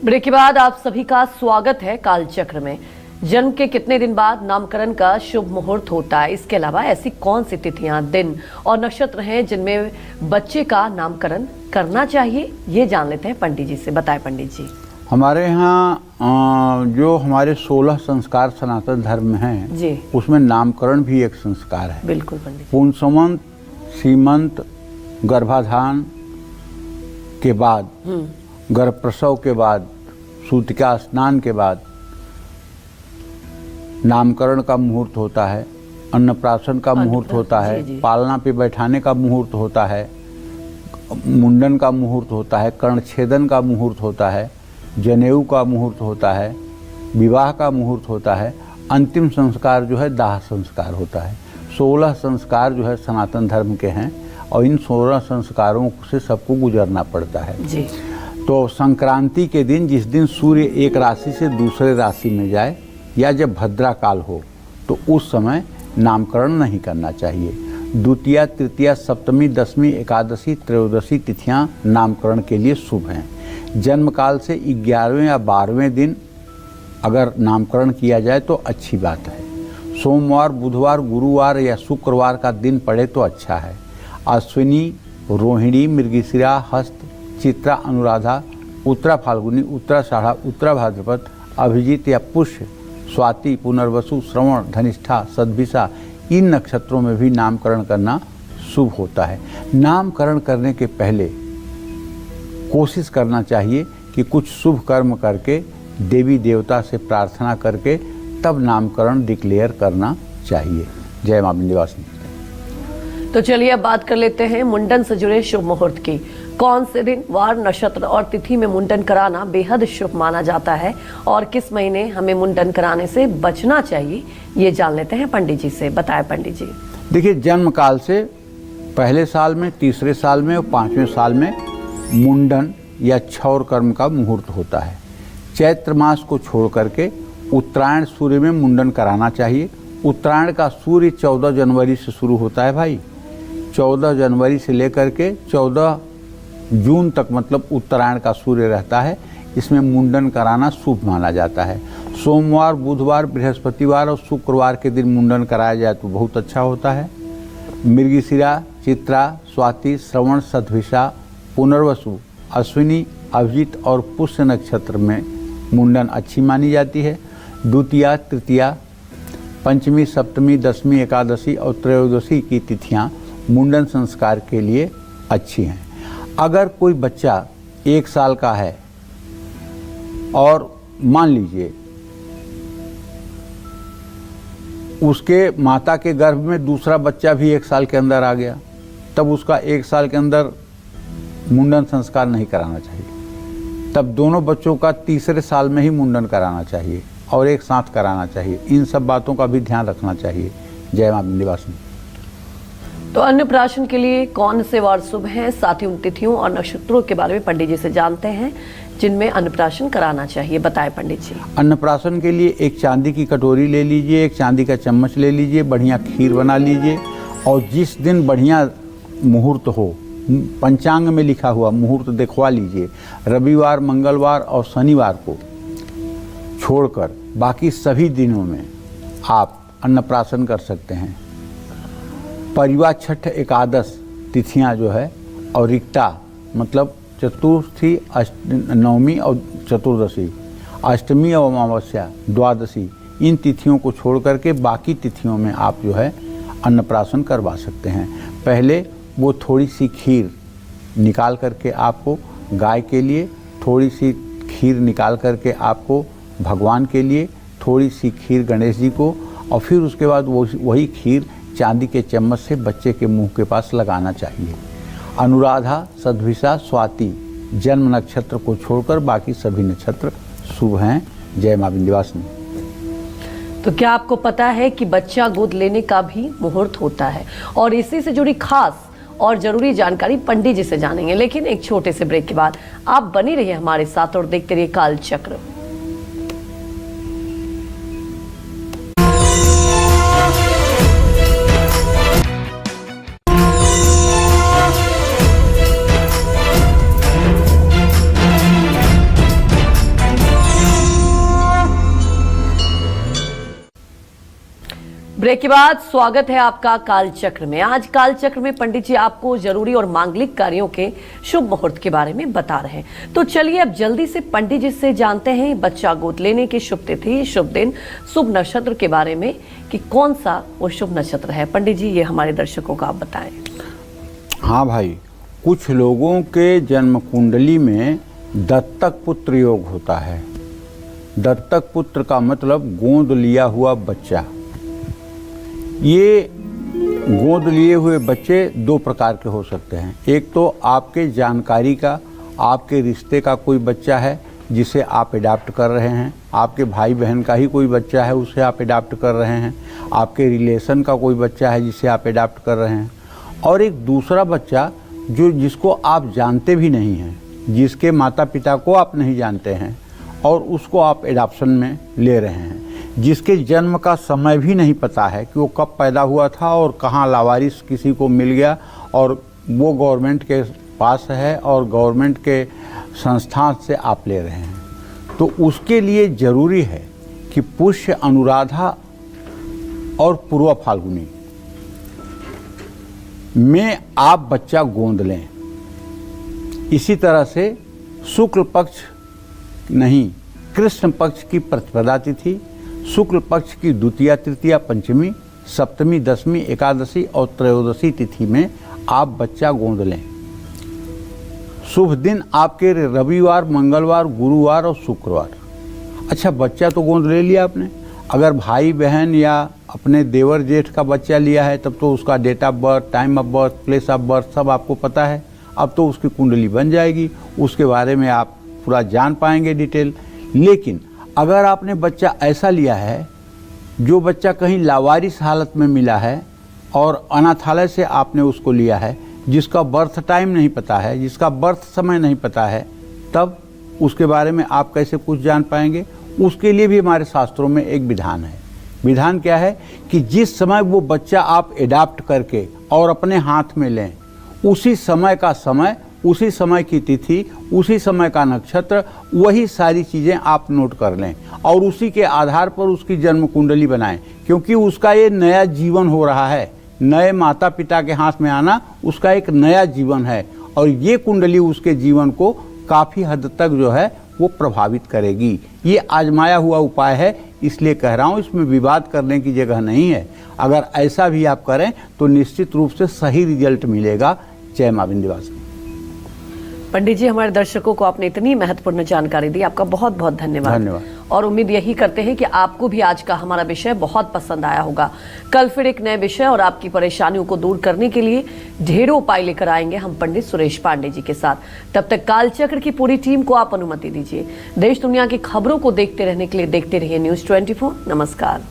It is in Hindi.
ब्रेक के बाद आप सभी का स्वागत है कालचक्र में। जन्म के कितने दिन बाद नामकरण का शुभ मुहूर्त होता है, इसके अलावा ऐसी कौन सी तिथियां, दिन और नक्षत्र हैं जिनमें बच्चे का नामकरण करना चाहिए, ये जान लेते हैं पंडित जी से। बताएं पंडित जी। हमारे यहाँ जो हमारे 16 संस्कार सनातन धर्म में हैं जी, उसमें नामकरण भी एक संस्कार है। बिल्कुल पंडित। पुंसवंत, सीमंत, गर्भाधान के बाद, गर्भ प्रसव के बाद, सूतिका स्नान के बाद नामकरण का मुहूर्त होता है, अन्नप्राशन का मुहूर्त होता है, पालना पे बैठाने का मुहूर्त होता है, मुंडन का मुहूर्त होता है, कर्णछेदन का मुहूर्त होता है, जनेऊ का मुहूर्त होता है, विवाह का मुहूर्त होता है, अंतिम संस्कार जो है दाह संस्कार होता है। 16 संस्कार जो है सनातन धर्म के हैं और इन 16 संस्कारों से सबको गुजरना पड़ता है जी। तो संक्रांति के दिन, जिस दिन सूर्य एक राशि से दूसरे राशि में जाए या जब भद्रा काल हो, तो उस समय नामकरण नहीं करना चाहिए। द्वितीया, तृतीया, सप्तमी, दशमी, एकादशी, त्रयोदशी तिथियां नामकरण के लिए शुभ हैं। जन्म काल से 11वें या 12वें दिन अगर नामकरण किया जाए तो अच्छी बात है। सोमवार, बुधवार, गुरुवार या शुक्रवार का दिन पड़े तो अच्छा है। अश्विनी, रोहिणी, मृगशिरा, हस्त, चित्रा, अनुराधा, उत्तरा फाल्गुनी, उत्तराषाढ़ा, उत्तरा भाद्रपद, अभिजीत या पुष्य, स्वाति, पुनर्वसु, श्रवण, धनिष्ठा, सद्भिषा, इन नक्षत्रों में भी नामकरण करना शुभ होता है। नामकरण करने के पहले कोशिश करना चाहिए कि कुछ शुभ कर्म करके देवी देवता से प्रार्थना करके तब नामकरण डिक्लेयर करना चाहिए। जय मां विंध्यवासिनी। तो चलिए अब बात कर लेते हैं मुंडन से जुड़े शुभ मुहूर्त की। कौन से दिन, वार, नक्षत्र और तिथि में मुंडन कराना बेहद शुभ माना जाता है और किस महीने हमें मुंडन कराने से बचना चाहिए, ये जान लेते हैं पंडित जी से। बताएं पंडित जी। देखिए, जन्म काल से पहले साल में, तीसरे साल में और 5वें साल में मुंडन या क्षौर कर्म का मुहूर्त होता है। चैत्र मास को छोड़ करके उत्तरायण सूर्य में मुंडन कराना चाहिए। उत्तरायण का सूर्य 14 जनवरी से शुरू होता है भाई। 14 जनवरी से लेकर के 14 जून तक मतलब उत्तरायण का सूर्य रहता है। इसमें मुंडन कराना शुभ माना जाता है। सोमवार, बुधवार, बृहस्पतिवार और शुक्रवार के दिन मुंडन कराया जाए तो बहुत अच्छा होता है। मृगशिरा, चित्रा, स्वाति, श्रवण, सद्भिषा, पुनर्वसु, अश्विनी, अभिजीत और पुष्य नक्षत्र में मुंडन अच्छी मानी जाती है। द्वितीया, तृतीया, पंचमी, सप्तमी, दशमी, एकादशी और त्रयोदशी की तिथियां मुंडन संस्कार के लिए अच्छी हैं। अगर कोई बच्चा 1 साल का है और मान लीजिए उसके माता के गर्भ में दूसरा बच्चा भी 1 साल के अंदर आ गया, तब उसका 1 साल के अंदर मुंडन संस्कार नहीं कराना चाहिए। तब दोनों बच्चों का तीसरे साल में ही मुंडन कराना चाहिए और एक साथ कराना चाहिए। इन सब बातों का भी ध्यान रखना चाहिए। जय मां विंध्यवासिनी। तो अन्नप्राशन के लिए कौन से वार शुभ हैं, साथ ही उन तिथियों और नक्षत्रों के बारे में पंडित जी से जानते हैं जिनमें अन्नप्राशन कराना चाहिए। बताएं पंडित जी। अन्नप्राशन के लिए एक चांदी की कटोरी ले लीजिए, एक चांदी का चम्मच ले लीजिए, बढ़िया खीर बना लीजिए और जिस दिन बढ़िया मुहूर्त हो, पंचांग में लिखा हुआ मुहूर्त दिखवा लीजिए। रविवार, मंगलवार और शनिवार को छोड़कर बाकी सभी दिनों में आप अन्नप्राशन कर सकते हैं। परिवा, छठ, एकादश तिथियां जो है और रिक्ता मतलब चतुर्थी, नवमी और चतुर्दशी, अष्टमी और अमावस्या, द्वादशी, इन तिथियों को छोड़ करके बाकी तिथियों में आप जो है अन्नप्राशन करवा सकते हैं। पहले वो थोड़ी सी खीर निकाल करके आपको गाय के लिए, थोड़ी सी खीर निकाल करके आपको भगवान के लिए, थोड़ी सी खीर गणेश जी को और फिर उसके बाद वही खीर चांदी के चम्मच से बच्चे के मुंह के पास लगाना चाहिए। अनुराधा, सद्भिषा, स्वाति जन्म नक्षत्र को छोड़कर बाकी सभी नक्षत्र शुभ हैं। जय मां विंध्यवासिनी। तो क्या आपको पता है कि बच्चा गोद लेने का भी मुहूर्त होता है और इसी से जुड़ी खास और जरूरी जानकारी पंडित जी से जानेंगे, लेकिन एक छोटे से ब्रेक के बाद। आप बनी रहिए हमारे साथ और देखते रहिए कालचक्र। ब्रेक के बाद स्वागत है आपका कालचक्र में। आज कालचक्र में पंडित जी आपको जरूरी और मांगलिक कार्यों के शुभ मुहूर्त के बारे में बता रहे हैं। तो चलिए अब जल्दी से पंडित जी से जानते हैं बच्चा गोद लेने की शुभ तिथि, शुभ दिन, शुभ नक्षत्र के बारे में कि कौन सा वो शुभ नक्षत्र है। पंडित जी ये हमारे दर्शकों को आप बताएं। हाँ भाई, कुछ लोगों के जन्म कुंडली में दत्तक पुत्र योग होता है। दत्तक पुत्र का मतलब गोद लिया हुआ बच्चा। ये गोद लिए हुए बच्चे दो प्रकार के हो सकते हैं। एक तो आपके जानकारी का, आपके रिश्ते का कोई बच्चा है जिसे आप अडॉप्ट कर रहे हैं, आपके भाई बहन का ही कोई बच्चा है उसे आप अडॉप्ट कर रहे हैं, आपके रिलेशन का कोई बच्चा है जिसे आप अडॉप्ट कर रहे हैं, और एक दूसरा बच्चा जिसको आप जानते भी नहीं हैं, जिसके माता पिता को आप नहीं जानते हैं और उसको आप एडॉप्शन में ले रहे हैं, जिसके जन्म का समय भी नहीं पता है कि वो कब पैदा हुआ था और कहाँ लावारिस किसी को मिल गया और वो गवर्नमेंट के पास है और गवर्नमेंट के संस्थान से आप ले रहे हैं। तो उसके लिए ज़रूरी है कि पुष्य, अनुराधा और पूर्व फाल्गुनी में आप बच्चा गोद लें। इसी तरह से शुक्ल पक्ष नहीं, कृष्ण पक्ष की प्रतिपदा तिथि, शुक्ल पक्ष की द्वितीया, तृतीया, पंचमी, सप्तमी, दसवीं, एकादशी और त्रयोदशी तिथि में आप बच्चा गोद लें। शुभ दिन आपके रविवार, मंगलवार, गुरुवार और शुक्रवार। अच्छा, बच्चा तो गोद ले लिया आपने। अगर भाई बहन या अपने देवर जेठ का बच्चा लिया है तब तो उसका date of birth, time of birth, place of birth सब आपको पता है। अब तो उसकी कुंडली बन जाएगी, उसके बारे में आप पूरा जान पाएंगे डिटेल। लेकिन अगर आपने बच्चा ऐसा लिया है जो बच्चा कहीं लावारिस हालत में मिला है और अनाथालय से आपने उसको लिया है, जिसका बर्थ टाइम नहीं पता है, जिसका बर्थ समय नहीं पता है, तब उसके बारे में आप कैसे कुछ जान पाएंगे। उसके लिए भी हमारे शास्त्रों में एक विधान है। विधान क्या है कि जिस समय वो बच्चा आप एडॉप्ट करके और अपने हाथ में लें, उसी समय का समय, उसी समय की तिथि, उसी समय का नक्षत्र, वही सारी चीज़ें आप नोट कर लें और उसी के आधार पर उसकी जन्म कुंडली बनाएं, क्योंकि उसका ये नया जीवन हो रहा है। नए माता पिता के हाथ में आना उसका एक नया जीवन है और ये कुंडली उसके जीवन को काफ़ी हद तक जो है वो प्रभावित करेगी। ये आजमाया हुआ उपाय है, इसलिए कह रहा हूँ, इसमें विवाद करने की जगह नहीं है। अगर ऐसा भी आप करें तो निश्चित रूप से सही रिजल्ट मिलेगा। जय मां विंध्यवासिनी। पंडित जी, हमारे दर्शकों को आपने इतनी महत्वपूर्ण जानकारी दी, आपका बहुत बहुत धन्यवाद। और उम्मीद यही करते हैं कि आपको भी आज का हमारा विषय बहुत पसंद आया होगा। कल फिर एक नए विषय और आपकी परेशानियों को दूर करने के लिए ढेरों उपाय लेकर आएंगे हम पंडित सुरेश पांडे जी के साथ। तब तक कालचक्र की पूरी टीम को आप अनुमति दीजिए। देश दुनिया की खबरों को देखते रहने के लिए देखते रहिए News 24। नमस्कार।